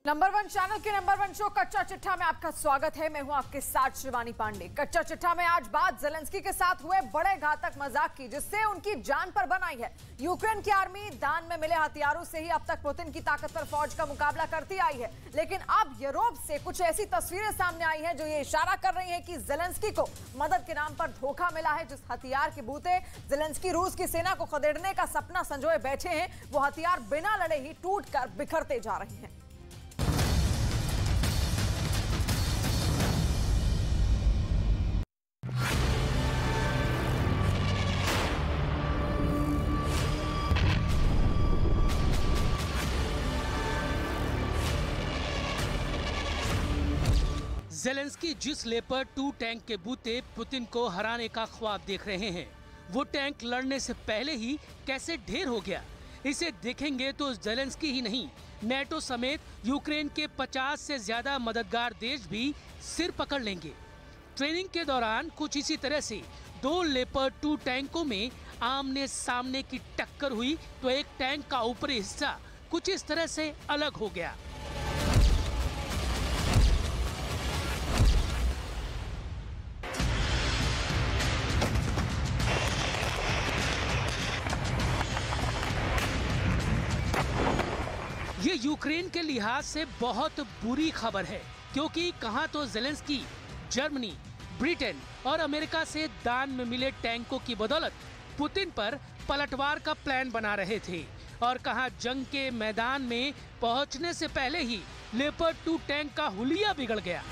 Number 1 channel के number 1 show कच्चा चिट्ठा में आपका स्वागत है। मैं हूं आपके साथ शिवानी पांडे। कच्चा चिट्ठा में आज बात ज़ेलेंस्की के साथ हुए बड़े घातक मजाक की, जिससे उनकी जान पर बन आई है। यूक्रेन की आर्मी दान में मिले हथियारों से ही अब तक पुतिन की ताकतवर फौज का मुकाबला करती आई है, लेकिन अब यूरोप से कुछ ऐसी तस्वीरें सामने आई हैं जो ये इशारा कर रही है कि ज़ेलेंस्की को मदद के नाम पर धोखा मिला है। जिस हथियार के बूते ज़ेलेंस्की रूस की सेना को खदेड़ने का सपना संजोए बैठे हैं, वो हथियार बिना लड़े ही टूटकर बिखरते जा रहे हैं। ज़ेलेंस्की जिस लेपर्ड 2 टैंक के बूते पुतिन को हराने का ख्वाब देख रहे हैं, वो टैंक लड़ने से पहले ही कैसे ढेर हो गया, इसे देखेंगे तो ज़ेलेंस्की ही नहीं, नेटो समेत यूक्रेन के 50 से ज्यादा मददगार देश भी सिर पकड़ लेंगे। ट्रेनिंग के दौरान कुछ इसी तरह से 2 लेपर्ड 2 टैंकों में आमने सामने की टक्कर हुई तो एक टैंक का ऊपरी हिस्सा कुछ इस तरह से अलग हो गया। ये यूक्रेन के लिहाज से बहुत बुरी खबर है, क्योंकि कहां तो ज़ेलेंस्की जर्मनी, ब्रिटेन और अमेरिका से दान में मिले टैंकों की बदौलत पुतिन पर पलटवार का प्लान बना रहे थे, और कहां जंग के मैदान में पहुंचने से पहले ही लेपर्ड 2 टैंक का हुलिया बिगड़ गया।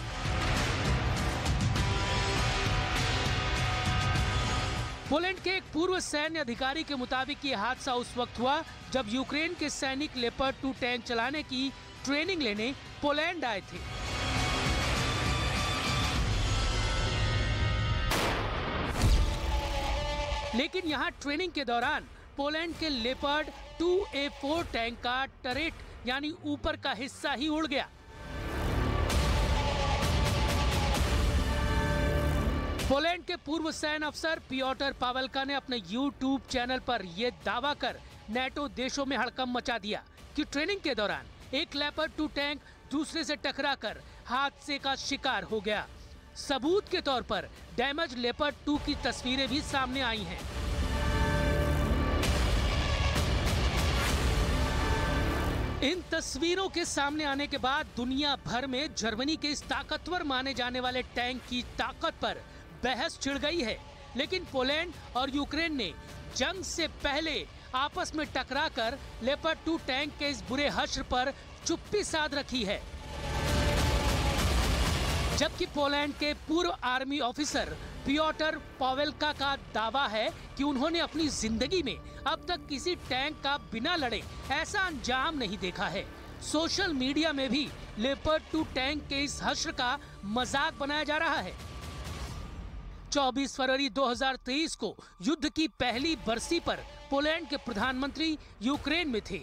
पोलैंड के एक पूर्व सैन्य अधिकारी के मुताबिक ये हादसा उस वक्त हुआ जब यूक्रेन के सैनिक लेपर्ड 2 टैंक चलाने की ट्रेनिंग लेने पोलैंड आए थे। लेकिन यहां ट्रेनिंग के दौरान पोलैंड के लेपर्ड 2A4 टैंक का टरेट यानी ऊपर का हिस्सा ही उड़ गया। पोलैंड के पूर्व सैन्य अफसर पियोटर पावेल्का ने अपने यूट्यूब चैनल पर यह दावा कर नेटो देशों में हड़कंप मचा दिया कि ट्रेनिंग के दौरान एक लेपर्ड 2 टैंक दूसरे से टकराकर हादसे का शिकार हो गया। सबूत के तौर पर डैमेज लेपर्ड 2 की तस्वीरें भी सामने आई हैं। इन तस्वीरों के सामने आने के बाद दुनिया भर में जर्मनी के इस ताकतवर माने जाने वाले टैंक की ताकत पर बहस छिड़ गई है, लेकिन पोलैंड और यूक्रेन ने जंग से पहले आपस में टकराकर लेपर्ड 2 टैंक के इस बुरे हश्र पर चुप्पी साध रखी है। जबकि पोलैंड के पूर्व आर्मी ऑफिसर पियोटर पावेल्का का दावा है कि उन्होंने अपनी जिंदगी में अब तक किसी टैंक का बिना लड़े ऐसा अंजाम नहीं देखा है। सोशल मीडिया में भी लेपर्ड 2 टैंक के इस हश्र का मजाक बनाया जा रहा है। 24 फरवरी 2023 को युद्ध की पहली बरसी पर पोलैंड के प्रधानमंत्री यूक्रेन में थे,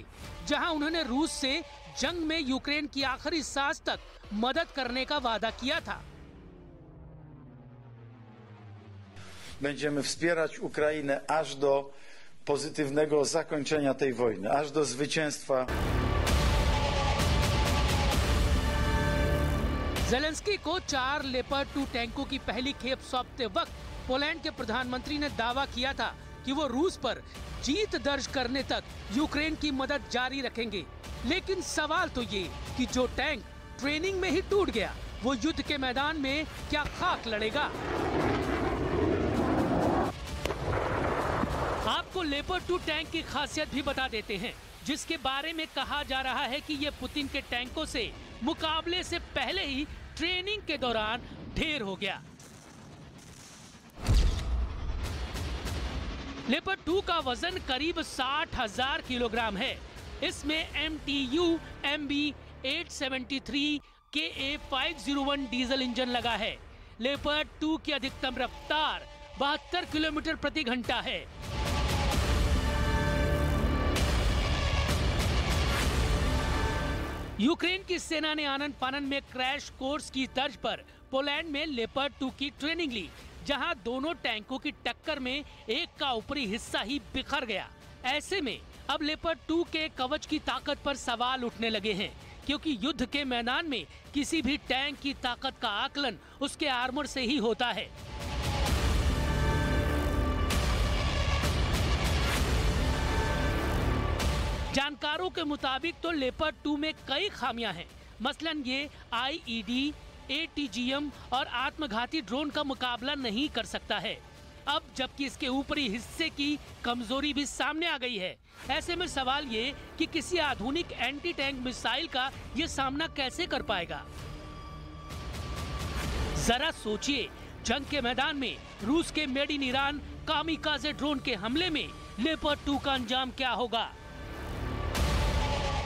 जहां उन्होंने रूस से जंग में यूक्रेन की आखिरी सांस तक मदद करने का वादा किया था। Będziemy wspierać Ukrainę aż do pozytywnego zakończenia tej wojny, aż do zwycięstwa. Zelensky को 4 लेपर्ड 2 टैंकों की पहली खेप सौंपते वक्त पोलैंड के प्रधानमंत्री ने दावा किया था कि वो रूस पर जीत दर्ज करने तक यूक्रेन की मदद जारी रखेंगे। लेकिन सवाल तो ये कि जो टैंक ट्रेनिंग में ही टूट गया, वो युद्ध के मैदान में क्या खाक लड़ेगा? आपको लेपर्ड 2 टैंक की खासियत भी बता देते हैं, जिसके बारे में कहा जा रहा है कि ये पुतिन के टैंकों से मुकाबले से पहले ही ट्रेनिंग के दौरान ढेर हो गया। लेपर्ड 2 का वजन करीब 60,000 किलोग्राम है। इसमें MTU MB 873 KA501 diesel engine लगा है। लेपर्ड 2 की अधिकतम रफ्तार 72 किलोमीटर प्रति घंटा है। यूक्रेन की सेना ने आनंद फानन में क्रैश कोर्स की तर्ज पर पोलैंड में लेपर्ड 2 की ट्रेनिंग ली, जहां दोनों टैंकों की टक्कर में एक का ऊपरी हिस्सा ही बिखर गया। ऐसे में अब लेपर्ड 2 के कवच की ताकत पर सवाल उठने लगे हैं क्योंकि युद्ध के मैदान में किसी भी टैंक की ताकत का आकलन उसके आर्मर से ही होता है। जानकारों के मुताबिक तो लेपर्ड 2 में कई खामियां हैं। मसलन ये आईईडी, एटीजीएम और आत्मघाती ड्रोन का मुकाबला नहीं कर सकता है। अब जबकि इसके ऊपरी हिस्से की कमजोरी भी सामने आ गई है, ऐसे में सवाल ये कि किसी आधुनिक एंटी टैंक मिसाइल का ये सामना कैसे कर पाएगा। जरा सोचिए, जंग के मैदान में रूस के मेड इन ईरान कामिकाज़े ड्रोन के हमले में लेपर्ड 2 का अंजाम क्या होगा।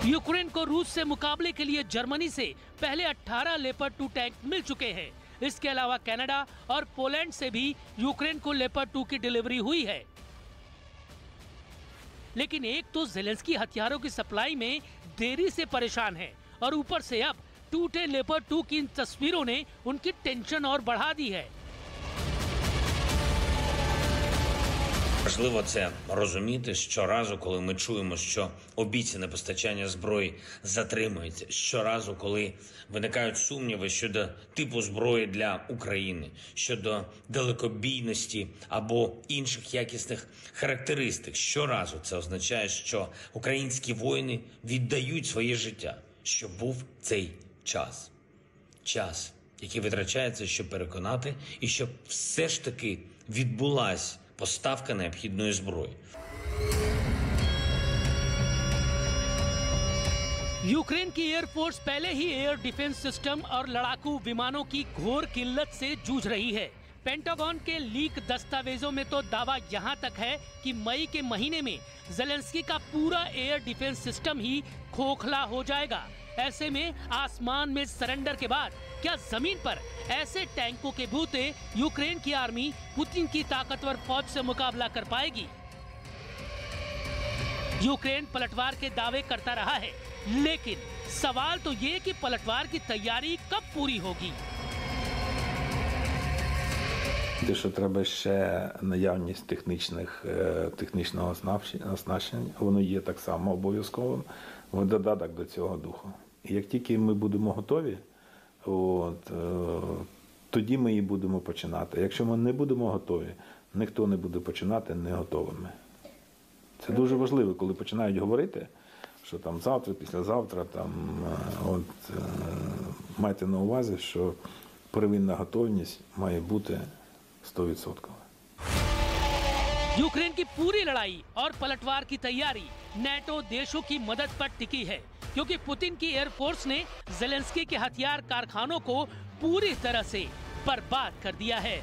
यूक्रेन को रूस से मुकाबले के लिए जर्मनी से पहले 18 लेपर्ड 2 टैंक मिल चुके हैं। इसके अलावा कनाडा और पोलैंड से भी यूक्रेन को लेपर्ड 2 की डिलीवरी हुई है। लेकिन एक तो ज़ेलेंस्की हथियारों की सप्लाई में देरी से परेशान है और ऊपर से अब टूटे लेपर्ड 2 की इन तस्वीरों ने उनकी टेंशन और बढ़ा दी है। Важливо це розуміти щоразу, коли ми чуємо, що обіцяне постачання зброї затримується, щоразу, коли виникають сумніви щодо типу зброї для України, щодо далекобійності або інших якісних характеристик. Щоразу це означає, що українські воїни віддають своє життя, щоб був цей час. Час, який витрачається, щоб переконати і щоб все ж таки відбулась поставка необхідної зброї. यूक्रेन की एयरफोर्स पहले ही एयर डिफेंस सिस्टम और लड़ाकू विमानों की घोर किल्लत से जूझ रही है। पेंटागन के लीक दस्तावेजों में तो दावा यहां तक है कि मई के महीने में ज़ेलेंस्की का पूरा एयर डिफेंस सिस्टम ही खोखला हो जाएगा। ऐसे में आसमान में सरेंडर के बाद क्या जमीन पर ऐसे टैंकों के बूते यूक्रेन की आर्मी पुतिन की ताकतवर फौज से मुकाबला कर पाएगी। यूक्रेन पलटवार के दावे करता रहा है, लेकिन सवाल तो ये कि पलटवार की तैयारी कब पूरी होगी। Що треба ще наявність технічного оснащення, воно є так само обов'язковим, в додаток до цього духу. І як тільки ми будемо готові, тоді ми і будемо починати. Якщо ми не будемо готові, ніхто не буде починати не готовими. Це дуже важливо, коли починають говорити, що там завтра, післязавтра, майте на увазі, що первинна готовність має бути 100%। यूक्रेन की पूरी लड़ाई और पलटवार की तैयारी नेटो देशों की मदद पर टिकी है, क्योंकि पुतिन की एयरफोर्स ने ज़ेलेंस्की के हथियार कारखानों को पूरी तरह से बर्बाद कर दिया है।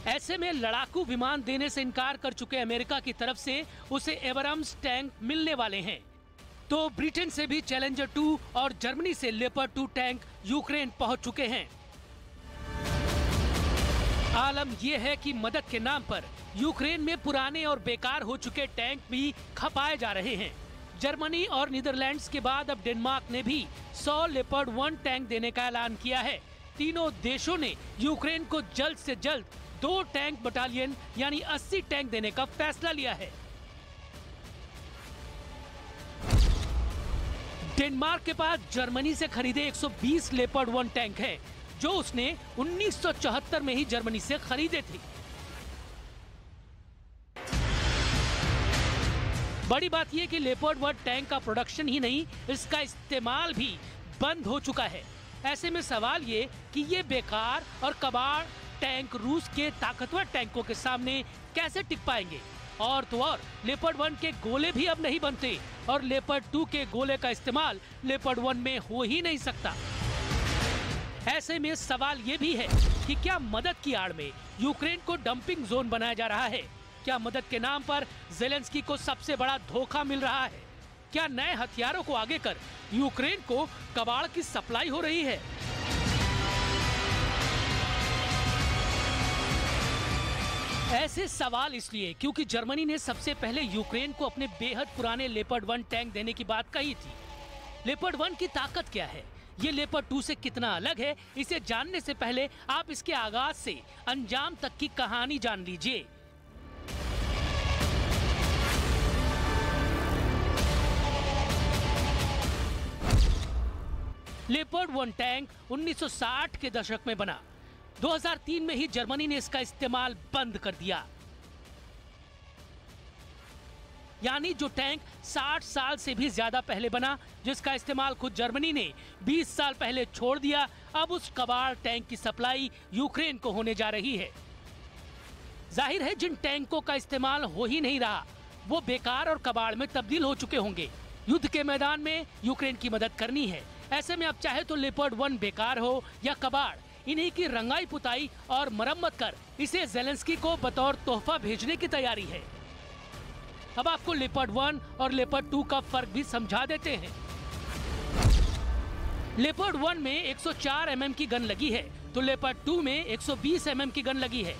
ऐसे में लड़ाकू विमान देने से इनकार कर चुके अमेरिका की तरफ से उसे एब्राम्स टैंक मिलने वाले हैं। तो ब्रिटेन से भी चैलेंजर 2 और जर्मनी से लेपर्ड 2 टैंक यूक्रेन पहुंच चुके हैं। आलम यह है कि मदद के नाम पर यूक्रेन में पुराने और बेकार हो चुके टैंक भी खपाए जा रहे हैं। जर्मनी और नीदरलैंड्स के बाद अब डेनमार्क ने भी 100 लेपर्ड 1 टैंक देने का ऐलान किया है। तीनों देशों ने यूक्रेन को जल्द से जल्द 2 टैंक बटालियन यानी 80 टैंक देने का फैसला लिया है। डेनमार्क के पास जर्मनी से खरीदे 120 लेपर्ड 1 टैंक है, जो उसने 1974 में ही जर्मनी से खरीदे थे। बड़ी बात यह कि लेपर्ड 1 टैंक का प्रोडक्शन ही नहीं, इसका इस्तेमाल भी बंद हो चुका है। ऐसे में सवाल ये कि ये बेकार और कबाड़ टैंक रूस के ताकतवर टैंकों के सामने कैसे टिक पाएंगे। और तो और लेपर्ड 1 के गोले भी अब नहीं बनते और लेपर्ड 2 के गोले का इस्तेमाल लेपर्ड 1 में हो ही नहीं सकता। ऐसे में सवाल ये भी है कि क्या मदद की आड़ में यूक्रेन को डंपिंग जोन बनाया जा रहा है? क्या मदद के नाम पर ज़ेलेंस्की को सबसे बड़ा धोखा मिल रहा है? क्या नए हथियारों को आगे कर यूक्रेन को कबाड़ की सप्लाई हो रही है? ऐसे सवाल इसलिए क्योंकि जर्मनी ने सबसे पहले यूक्रेन को अपने बेहद पुराने लेपर्ड 1 टैंक देने की बात कही थी। लेपर्ड 1 की ताकत क्या है, ये लेपर्ड 2 से कितना अलग है, इसे जानने से पहले आप इसके आगाज से अंजाम तक की कहानी जान लीजिए। लेपर्ड 1 टैंक 1960 के दशक में बना। 2003 में ही जर्मनी ने इसका इस्तेमाल बंद कर दिया। यानी जो टैंक 60 साल से भी ज्यादा पहले बना, जिसका इस्तेमाल खुद जर्मनी ने 20 साल पहले छोड़ दिया, अब उस कबाड़ टैंक की सप्लाई यूक्रेन को होने जा रही है। जाहिर है जिन टैंकों का इस्तेमाल हो ही नहीं रहा वो बेकार और कबाड़ में तब्दील हो चुके होंगे। युद्ध के मैदान में यूक्रेन की मदद करनी है, ऐसे में अब चाहे तो लेपर्ड 1 बेकार हो या कबाड़, इन्हीं की रंगाई पुताई और मरम्मत कर इसे ज़ेलेंस्की को बतौर तोहफा भेजने की तैयारी है। अब आपको लेपर्ड 1 और लेपर्ड 2 का फर्क भी समझा देते हैं। लेपर्ड 1 में 104 mm की गन लगी है तो लेपर्ड 2 में 120 mm की गन लगी है।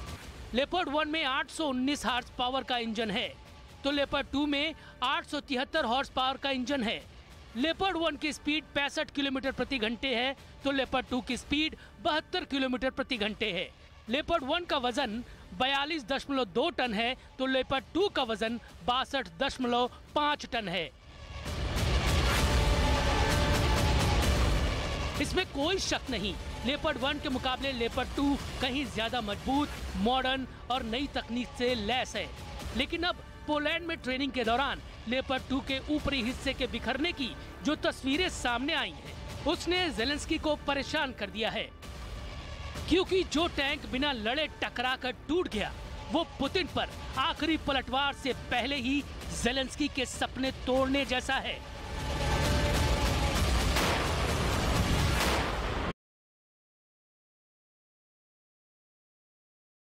लेपर्ड 1 में 819 हॉर्स पावर का इंजन है तो लेपर्ड 2 में 873 हॉर्स पावर का इंजन है। लेपर्ड 1 की स्पीड 65 किलोमीटर प्रति घंटे है तो लेपर्ड 2 की स्पीड 72 किलोमीटर प्रति घंटे है। लेपर्ड 1 का वजन 42.2 टन है तो लेपर्ड 2 का वजन 62.5 टन है। इसमें कोई शक नहीं, लेपर्ड 1 के मुकाबले लेपर्ड 2 कहीं ज्यादा मजबूत, मॉडर्न और नई तकनीक से लैस है। लेकिन अब पोलैंड में ट्रेनिंग के दौरान लेपर्ड 2 के ऊपरी हिस्से के बिखरने की जो तस्वीरें सामने आई हैं, उसने ज़ेलेंस्की को परेशान कर दिया है। क्योंकि जो टैंक बिना लड़े टकरा कर टूट गया वो पुतिन पर आखिरी पलटवार से पहले ही ज़ेलेंस्की के सपने तोड़ने जैसा है।